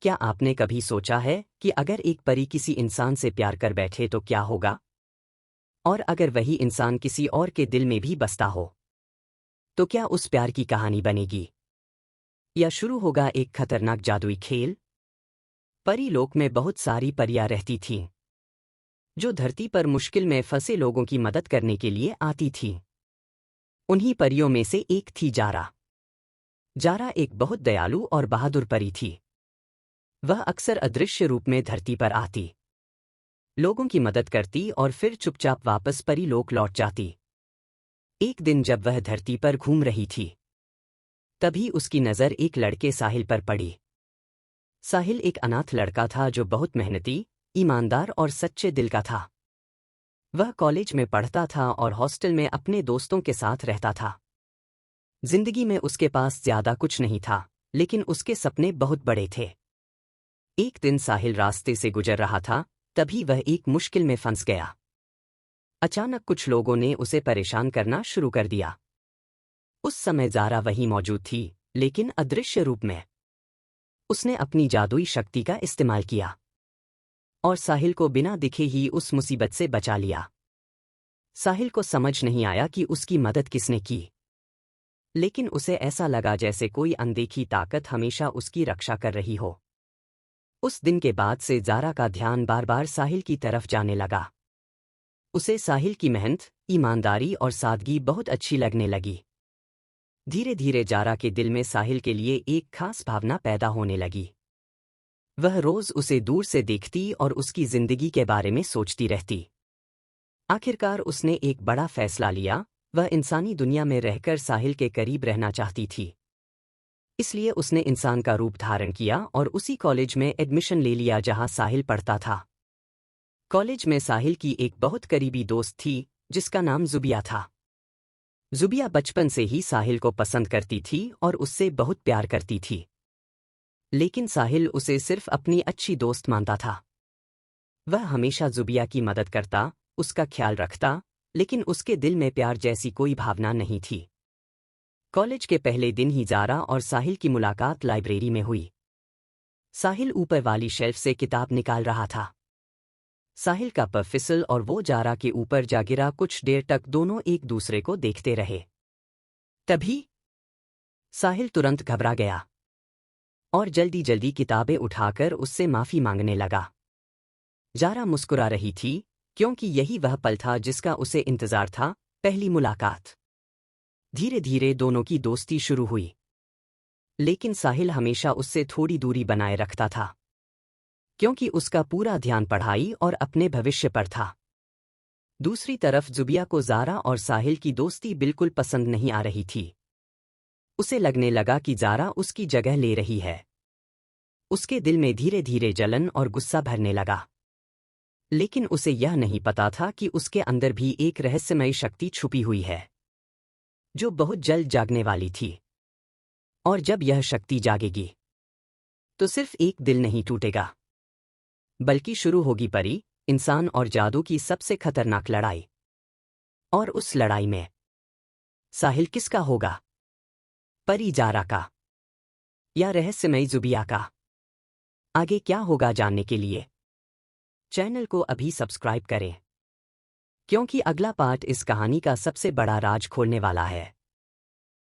क्या आपने कभी सोचा है कि अगर एक परी किसी इंसान से प्यार कर बैठे तो क्या होगा? और अगर वही इंसान किसी और के दिल में भी बसता हो, तो क्या उस प्यार की कहानी बनेगी? या शुरू होगा एक खतरनाक जादुई खेल? परी लोक में बहुत सारी परियां रहती थीं, जो धरती पर मुश्किल में फंसे लोगों की मदद करने के लिए आती थीं। उन्हीं परियों में से एक थी जारा। जारा एक बहुत दयालु और बहादुर परी थी। वह अक्सर अदृश्य रूप में धरती पर आती, लोगों की मदद करती और फिर चुपचाप वापस परीलोक लौट जाती। एक दिन जब वह धरती पर घूम रही थी, तभी उसकी नज़र एक लड़के साहिल पर पड़ी। साहिल एक अनाथ लड़का था जो बहुत मेहनती, ईमानदार और सच्चे दिल का था। वह कॉलेज में पढ़ता था और हॉस्टल में अपने दोस्तों के साथ रहता था। जिंदगी में उसके पास ज्यादा कुछ नहीं था, लेकिन उसके सपने बहुत बड़े थे। एक दिन साहिल रास्ते से गुजर रहा था, तभी वह एक मुश्किल में फंस गया। अचानक कुछ लोगों ने उसे परेशान करना शुरू कर दिया। उस समय जारा वहीं मौजूद थी, लेकिन अदृश्य रूप में। उसने अपनी जादुई शक्ति का इस्तेमाल किया और साहिल को बिना दिखे ही उस मुसीबत से बचा लिया। साहिल को समझ नहीं आया कि उसकी मदद किसने की, लेकिन उसे ऐसा लगा जैसे कोई अनदेखी ताकत हमेशा उसकी रक्षा कर रही हो। उस दिन के बाद से जारा का ध्यान बार बार साहिल की तरफ जाने लगा। उसे साहिल की मेहनत, ईमानदारी और सादगी बहुत अच्छी लगने लगी। धीरे धीरे जारा के दिल में साहिल के लिए एक खास भावना पैदा होने लगी। वह रोज उसे दूर से देखती और उसकी जिंदगी के बारे में सोचती रहती। आखिरकार उसने एक बड़ा फैसला लिया। वह इंसानी दुनिया में रहकर साहिल के करीब रहना चाहती थी। इसलिए उसने इंसान का रूप धारण किया और उसी कॉलेज में एडमिशन ले लिया जहां साहिल पढ़ता था। कॉलेज में साहिल की एक बहुत करीबी दोस्त थी, जिसका नाम जुबिया था। जुबिया बचपन से ही साहिल को पसंद करती थी और उससे बहुत प्यार करती थी। लेकिन साहिल उसे सिर्फ अपनी अच्छी दोस्त मानता था। वह हमेशा जुबिया की मदद करता, उसका ख्याल रखता, लेकिन उसके दिल में प्यार जैसी कोई भावना नहीं थी। कॉलेज के पहले दिन ही जारा और साहिल की मुलाकात लाइब्रेरी में हुई। साहिल ऊपर वाली शेल्फ से किताब निकाल रहा था। साहिल का पैर फिसल और वो जारा के ऊपर जा गिरा। कुछ देर तक दोनों एक दूसरे को देखते रहे। तभी साहिल तुरंत घबरा गया और जल्दी जल्दी किताबें उठाकर उससे माफी मांगने लगा। जारा मुस्कुरा रही थी, क्योंकि यही वह पल था जिसका उसे इंतजार था, पहली मुलाकात। धीरे धीरे दोनों की दोस्ती शुरू हुई, लेकिन साहिल हमेशा उससे थोड़ी दूरी बनाए रखता था, क्योंकि उसका पूरा ध्यान पढ़ाई और अपने भविष्य पर था। दूसरी तरफ जुबिया को जारा और साहिल की दोस्ती बिल्कुल पसंद नहीं आ रही थी। उसे लगने लगा कि जारा उसकी जगह ले रही है। उसके दिल में धीरे धीरे जलन और गुस्सा भरने लगा। लेकिन उसे यह नहीं पता था कि उसके अंदर भी एक रहस्यमयी शक्ति छुपी हुई है, जो बहुत जल्द जागने वाली थी। और जब यह शक्ति जागेगी, तो सिर्फ एक दिल नहीं टूटेगा, बल्कि शुरू होगी परी, इंसान और जादू की सबसे खतरनाक लड़ाई। और उस लड़ाई में साहिल किसका होगा? परी जारा का या रहस्यमयी जुबिया का? आगे क्या होगा जानने के लिए चैनल को अभी सब्सक्राइब करें, क्योंकि अगला पार्ट इस कहानी का सबसे बड़ा राज खोलने वाला है।